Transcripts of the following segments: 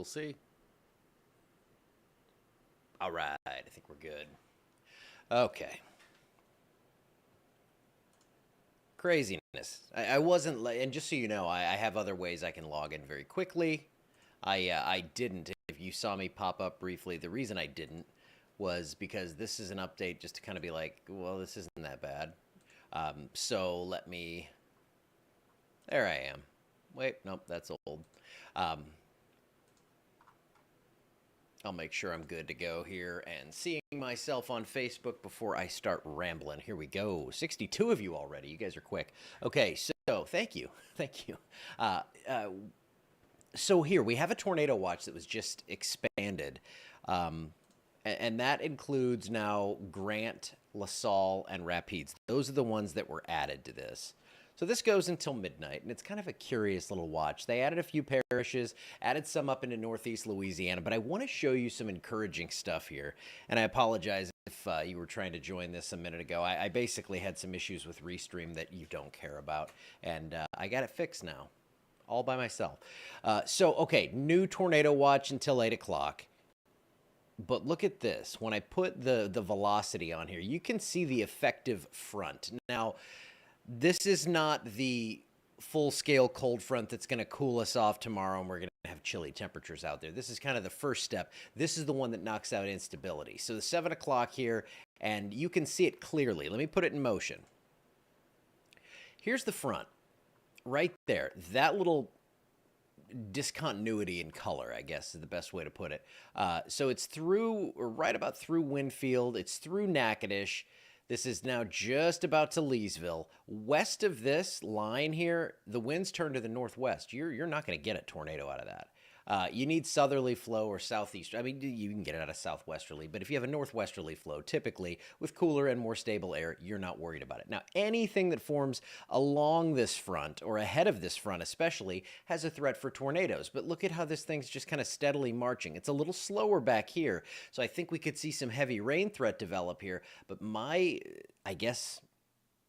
We'll see. All right, I think we're good. Okay. Craziness. I wasn't, and just so you know, I have other ways I can log in very quickly. I didn't. If you saw me pop up briefly, the reason I didn't was because this is an update just to kind of be like, well, this isn't that bad. So let me. There I am. Wait, nope, that's old. Um, I'll make sure I'm good to go here and seeing myself on Facebook before I start rambling. Here we go. 62 of you already. You guys are quick. Okay, so thank you. Thank you. Uh, uh, so here we have a tornado watch that was just expanded. Um, and that includes now Grant, LaSalle, and Rapides. Those are the ones that were added to this. So this goes until midnight, and it's kind of a curious little watch. They added a few parishes, added some up into northeast Louisiana, but I want to show you some encouraging stuff here. And I apologize if you were trying to join this a minute ago. I basically had some issues with Restream that you don't care about, and I got it fixed now, all by myself. Okay, new tornado watch until 8 o'clock. But look at this. When I put the velocity on here, you can see the effective front. Now, this is not the full-scale cold front that's going to cool us off tomorrow and we're going to have chilly temperatures out there. This is kind of the first step. This is the one that knocks out instability. So the 7 o'clock here, and you can see it clearly. Let me put it in motion. Here's the front. Right there. That little discontinuity in color, I guess, is the best way to put it. So it's through, or right about through Winfield. It's through Natchitoches. This is now just about to Leesville. West of this line here, the winds turn to the northwest. You're not going to get a tornado out of that. You need southerly flow or southeast. I mean, you can get it out of southwesterly, but if you have a northwesterly flow, typically with cooler and more stable air, you're not worried about it. Now, anything that forms along this front or ahead of this front especially has a threat for tornadoes. But look at how this thing's just kind of steadily marching. It's a little slower back here, so I think we could see some heavy rain threat develop here. But I guess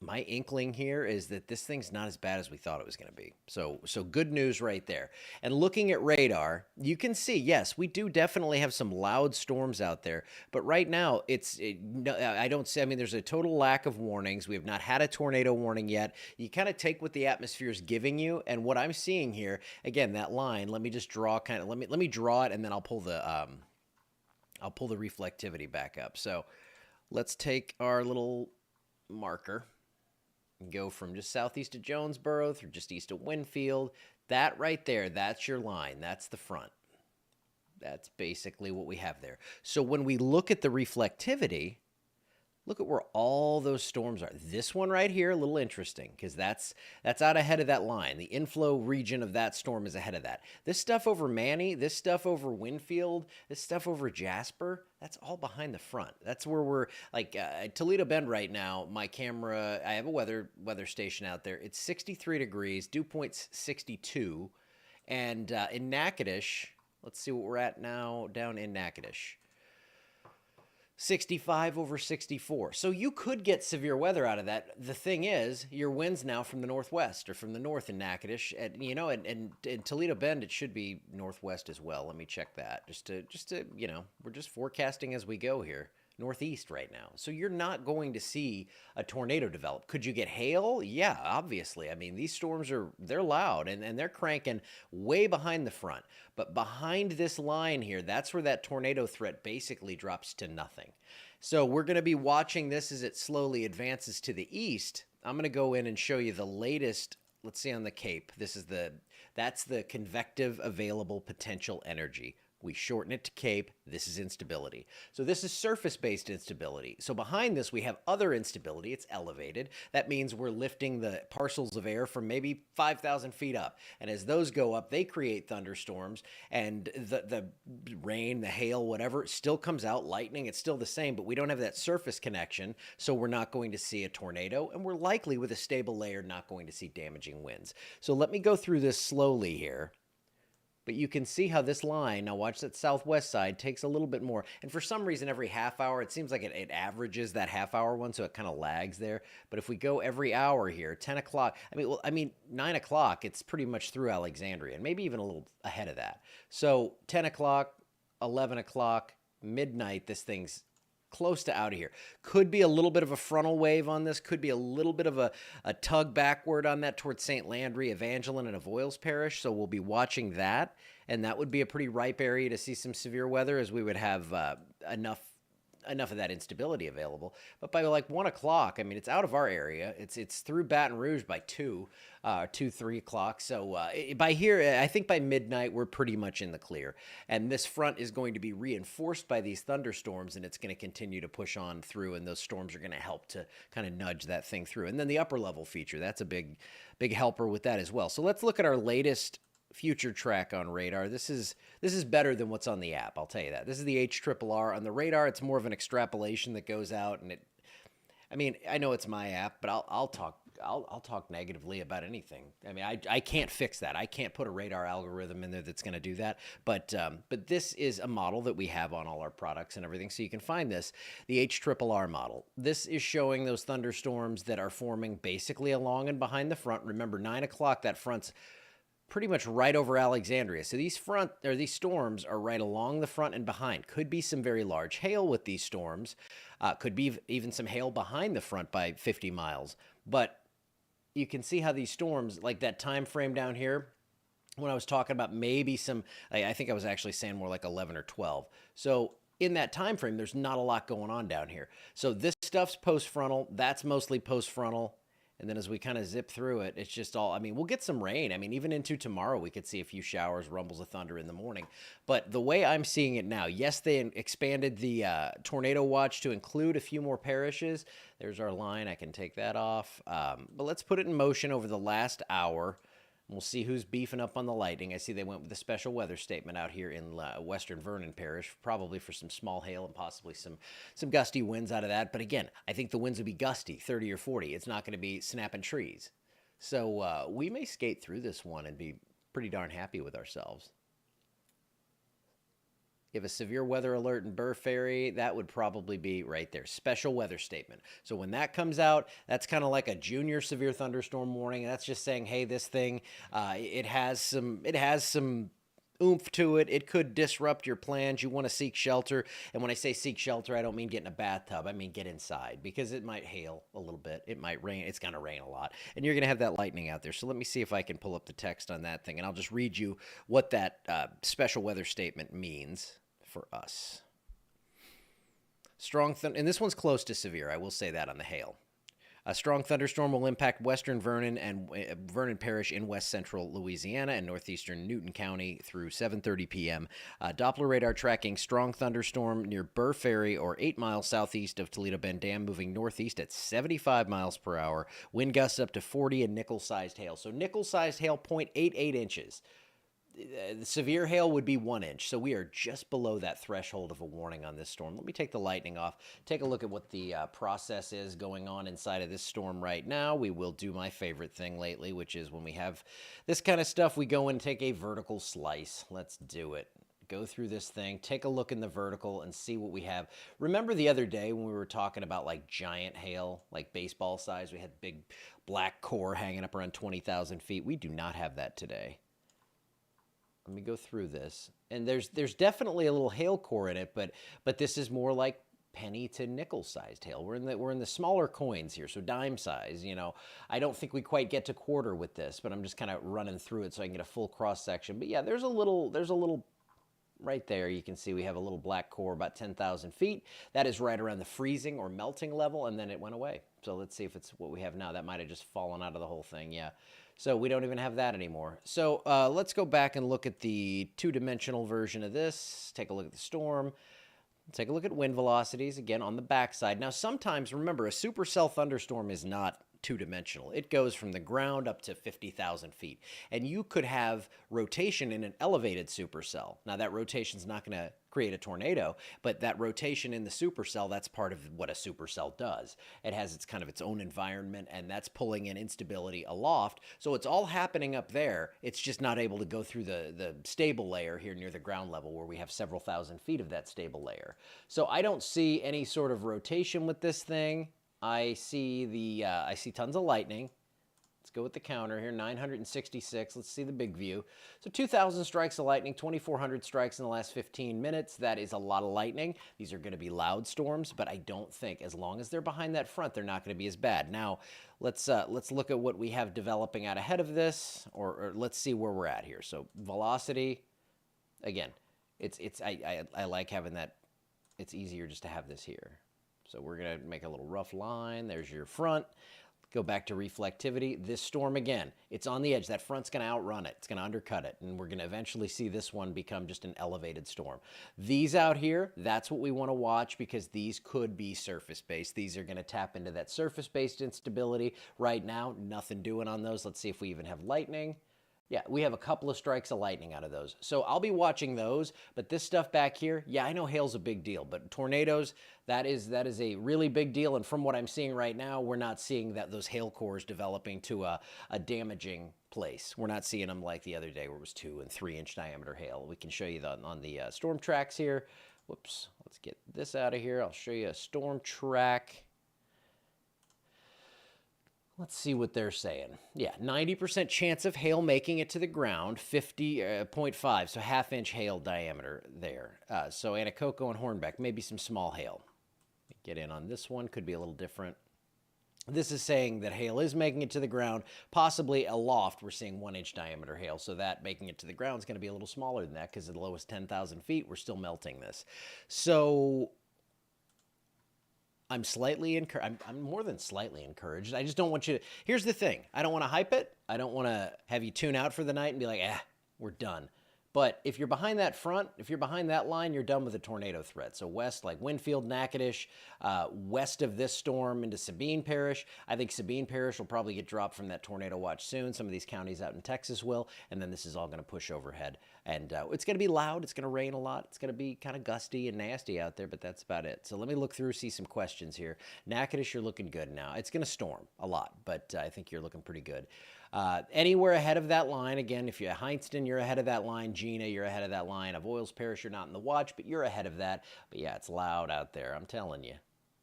my inkling here is that this thing's not as bad as we thought it was going to be. So good news right there. And looking at radar, you can see, yes, we do definitely have some loud storms out there. But right now, I don't see, I mean, there's a total lack of warnings. We have not had a tornado warning yet. You kind of take what the atmosphere is giving you. And what I'm seeing here, again, that line, let me just draw let me draw it, and then I'll pull the reflectivity back up. So let's take our little marker. Go from just southeast of Jonesboro through just east of Winfield. That right there, that's your line. That's the front. That's basically what we have there. So when we look at the reflectivity, look at where all those storms are. This one right here, a little interesting because that's out ahead of that line. The inflow region of that storm is ahead of that. This stuff over Manny, this stuff over Winfield, this stuff over Jasper, that's all behind the front. That's where we're like Toledo Bend right now. My camera, I have a weather station out there. It's 63 degrees, dew point's 62. And in Natchitoches, let's see what we're at now down in Natchitoches. 65 over 64. So you could get severe weather out of that. The thing is, your winds now from the northwest or from the north in Natchitoches, and in Toledo Bend, it should be northwest as well. Let me check that just to we're just forecasting as we go here. Northeast right now. So you're not going to see a tornado develop. Could you get hail? Yeah, obviously. I mean, these storms they're loud and they're cranking way behind the front. But behind this line here, that's where that tornado threat basically drops to nothing. So we're going to be watching this as it slowly advances to the east. I'm going to go in and show you the latest. Let's see on the Cape. That's the convective available potential energy. We shorten it to CAPE. This is instability. So this is surface-based instability. So behind this, we have other instability. It's elevated. That means we're lifting the parcels of air from maybe 5,000 feet up. And as those go up, they create thunderstorms. And the rain, the hail, whatever, still comes out. Lightning, it's still the same. But we don't have that surface connection. So we're not going to see a tornado. And we're likely, with a stable layer, not going to see damaging winds. So let me go through this slowly here. But you can see how this line, now watch that southwest side, takes a little bit more. And for some reason, every half hour, it seems like it averages that half hour one, so it kind of lags there. But if we go every hour here, 10 o'clock, I mean, 9 o'clock, it's pretty much through Alexandria, and maybe even a little ahead of that. So 10 o'clock, 11 o'clock, midnight, this thing's close to out of here. Could be a little bit of a frontal wave on this. Could be a little bit of a tug backward on that towards St. Landry, Evangeline, and Avoyelles Parish. So we'll be watching that. And that would be a pretty ripe area to see some severe weather, as we would have enough of that instability available. But by like 1 o'clock, I mean, it's out of our area. It's through Baton Rouge by 3 o'clock. So by here, I think by midnight, we're pretty much in the clear. And this front is going to be reinforced by these thunderstorms, and it's going to continue to push on through, and those storms are going to help to kind of nudge that thing through. And then the upper level feature, that's a big helper with that as well. So let's look at our latest future track on radar. This is better than what's on the app, I'll tell you that. This is the HRRR. On the radar, it's more of an extrapolation that goes out, and I mean, I know it's my app, but I'll talk negatively about anything. I mean, I can't fix that. I can't put a radar algorithm in there that's going to do that. But this is a model that we have on all our products and everything. So you can find this, the HRRR model. This is showing those thunderstorms that are forming basically along and behind the front. Remember, 9 o'clock, that front's pretty much right over Alexandria. So these storms are right along the front and behind. Could be some very large hail with these storms. Could be even some hail behind the front by 50 miles. But you can see how these storms, like that time frame down here, when I was talking about maybe some, I think I was actually saying more like 11 or 12. So in that time frame, there's not a lot going on down here. So this stuff's post-frontal. That's mostly post-frontal. And then as we kind of zip through it, it's just all, I mean, we'll get some rain. I mean, even into tomorrow, we could see a few showers, rumbles of thunder in the morning. But the way I'm seeing it now, yes, they expanded the tornado watch to include a few more parishes. There's our line. I can take that off. But let's put it in motion over the last hour. We'll see who's beefing up on the lightning. I see they went with a special weather statement out here in Western Vernon Parish, probably for some small hail and possibly some gusty winds out of that. But again, I think the winds will be gusty, 30 or 40. It's not going to be snapping trees. So we may skate through this one and be pretty darn happy with ourselves. You have a severe weather alert in Burr Ferry, that would probably be right there. Special weather statement. So when that comes out, that's kind of like a junior severe thunderstorm warning. That's just saying, hey, this thing, it has some oomph to it. It could disrupt your plans. You want to seek shelter. And when I say seek shelter, I don't mean get in a bathtub. I mean get inside, because it might hail a little bit. It might rain. It's going to rain a lot. And you're going to have that lightning out there. So let me see if I can pull up the text on that thing. And I'll just read you what that special weather statement means for us. And this one's close to severe, I will say that on the hail. A strong thunderstorm will impact western Vernon and Vernon Parish in west central Louisiana and northeastern Newton County through 7:30 p.m. Doppler radar tracking strong thunderstorm near Burr Ferry or 8 miles southeast of Toledo Bend Dam, moving northeast at 75 miles per hour. Wind gusts up to 40 and nickel-sized hail. So nickel-sized hail, 0.88 inches. The severe hail would be 1 inch, so we are just below that threshold of a warning on this storm. Let me take the lightning off, take a look at what the process is going on inside of this storm right now. We will do my favorite thing lately, which is when we have this kind of stuff, we go and take a vertical slice. Let's do it. Go through this thing, take a look in the vertical and see what we have. Remember the other day when we were talking about like giant hail, like baseball size? We had big black core hanging up around 20,000 feet. We do not have that today. Let me go through this. And there's definitely a little hail core in it, but this is more like penny to nickel sized hail. We're in the smaller coins here, so dime size, you know. I don't think we quite get to quarter with this, but I'm just kind of running through it so I can get a full cross section. But yeah, there's a little right there. You can see we have a little black core about 10,000 feet. That is right around the freezing or melting level, and then it went away. So let's see if it's what we have now. That might have just fallen out of the whole thing, yeah. So we don't even have that anymore. So let's go back and look at the two-dimensional version of this. Take a look at the storm. Take a look at wind velocities, again, on the backside. Now, sometimes, remember, a supercell thunderstorm is not two-dimensional. It goes from the ground up to 50,000 feet. And you could have rotation in an elevated supercell. Now, that rotation's not going to create a tornado, but that rotation in the supercell, that's part of what a supercell does. It has its kind of its own environment, and that's pulling in instability aloft. So it's all happening up there. It's just not able to go through the stable layer here near the ground level, where we have several thousand feet of that stable layer. So I don't see any sort of rotation with this thing. I see tons of lightning. Let's go with the counter here, 966. Let's see the big view. So 2,000 strikes of lightning, 2,400 strikes in the last 15 minutes. That is a lot of lightning. These are going to be loud storms, but I don't think, as long as they're behind that front, they're not going to be as bad. Now, let's look at what we have developing out ahead of this, or let's see where we're at here. So velocity, again, I like having that. It's easier just to have this here. So we're going to make a little rough line. There's your front. Go back to reflectivity. This storm, again, it's on the edge. That front's going to outrun it. It's going to undercut it. And we're going to eventually see this one become just an elevated storm. These out here, that's what we want to watch, because these could be surface-based. These are going to tap into that surface-based instability. Right now, nothing doing on those. Let's see if we even have lightning. Yeah, we have a couple of strikes of lightning out of those. So I'll be watching those, but this stuff back here, yeah, I know hail's a big deal, but tornadoes, that is a really big deal. And from what I'm seeing right now, we're not seeing those hail cores developing to a damaging place. We're not seeing them like the other day where it was 2 and 3 inch diameter hail. We can show you that on the storm tracks here. Whoops, let's get this out of here. I'll show you a storm track. Let's see what they're saying. Yeah, 90% chance of hail making it to the ground, 50.5, so half-inch hail diameter there. So Anacoco and Hornbeck, maybe some small hail. Get in on this one, could be a little different. This is saying that hail is making it to the ground, possibly aloft. We're seeing 1-inch diameter hail, so that making it to the ground is going to be a little smaller than that, because at the lowest 10,000 feet, we're still melting this. So I'm slightly encouraged. I'm more than slightly encouraged. I just don't want you to. Here's the thing. I don't want to hype it. I don't want to have you tune out for the night and be like, we're done. But if you're behind that front, if you're behind that line, you're done with a tornado threat. So west, like Winfield, Natchitoches, west of this storm into Sabine Parish. I think Sabine Parish will probably get dropped from that tornado watch soon. Some of these counties out in Texas will. And then this is all going to push overhead. And it's going to be loud. It's going to rain a lot. It's going to be kind of gusty and nasty out there, but that's about it. So let me look through, see some questions here. Natchitoches, you're looking good now. It's going to storm a lot, but I think you're looking pretty good. Anywhere ahead of that line, again, if you're at Heinston, you're ahead of that line. Gina, you're ahead of that line. Of Avoyelles Parish, you're not in the watch, but you're ahead of that. But yeah, it's loud out there. I'm telling you.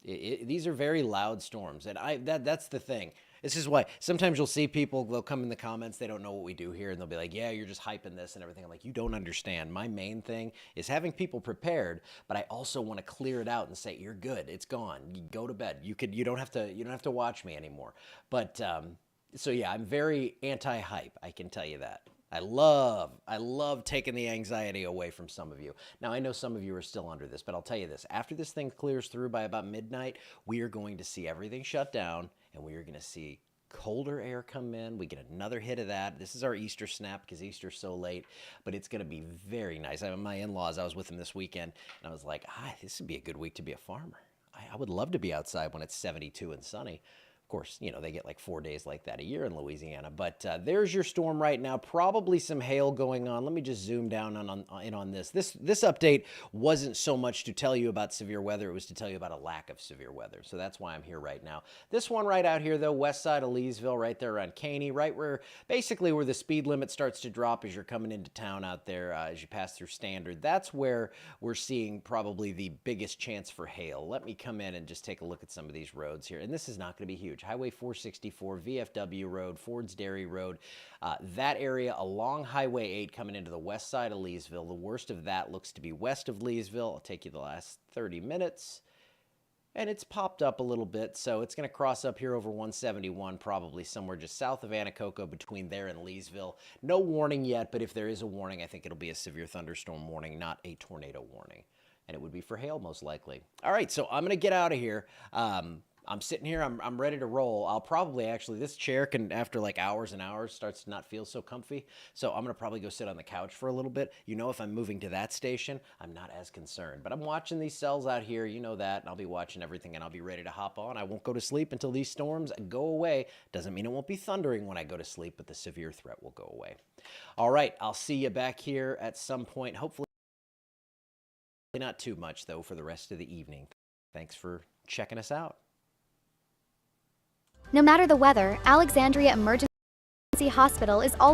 These are very loud storms, and that's the thing. This is why sometimes you'll see people, they'll come in the comments, they don't know what we do here, and they'll be like, yeah, you're just hyping this and everything. I'm like, you don't understand. My main thing is having people prepared, but I also want to clear it out and say, you're good. It's gone. You go to bed. You don't have to watch me anymore. But so yeah, I'm very anti-hype. I can tell you that. I love taking the anxiety away from some of you. Now, I know some of you are still under this, but I'll tell you this. After this thing clears through by about midnight, we are going to see everything shut down, and we are going to see colder air come in. We get another hit of that. This is our Easter snap because Easter's so late, but it's going to be very nice. My in-laws, I was with them this weekend, and I was like, this would be a good week to be a farmer. I would love to be outside when it's 72 and sunny. Of course, they get like 4 days like that a year in Louisiana. But there's your storm right now. Probably some hail going on. Let me just zoom down on this. This update wasn't so much to tell you about severe weather. It was to tell you about a lack of severe weather. So that's why I'm here right now. This one right out here, though, west side of Leesville, right there around Caney, right where basically where the speed limit starts to drop as you're coming into town out there, as you pass through Standard. That's where we're seeing probably the biggest chance for hail. Let me come in and just take a look at some of these roads here. And this is not going to be huge. Highway 464, VFW Road, Ford's Dairy Road, that area along Highway 8 coming into the west side of Leesville. The worst of that looks to be west of Leesville. I'll take you the last 30 minutes. And it's popped up a little bit, so it's going to cross up here over 171, probably somewhere just south of Anacoco between there and Leesville. No warning yet, but if there is a warning, I think it'll be a severe thunderstorm warning, not a tornado warning. And it would be for hail, most likely. All right, so I'm going to get out of here. I'm sitting here. I'm ready to roll. I'll probably actually this chair can after like hours and hours starts to not feel so comfy. So I'm gonna probably go sit on the couch for a little bit. You know, if I'm moving to that station, I'm not as concerned. But I'm watching these cells out here. You know that, and I'll be watching everything, and I'll be ready to hop on. I won't go to sleep until these storms go away. Doesn't mean it won't be thundering when I go to sleep, but the severe threat will go away. All right, I'll see you back here at some point. Hopefully not too much though for the rest of the evening. Thanks for checking us out. No matter the weather, Alexandria Emergency Hospital is always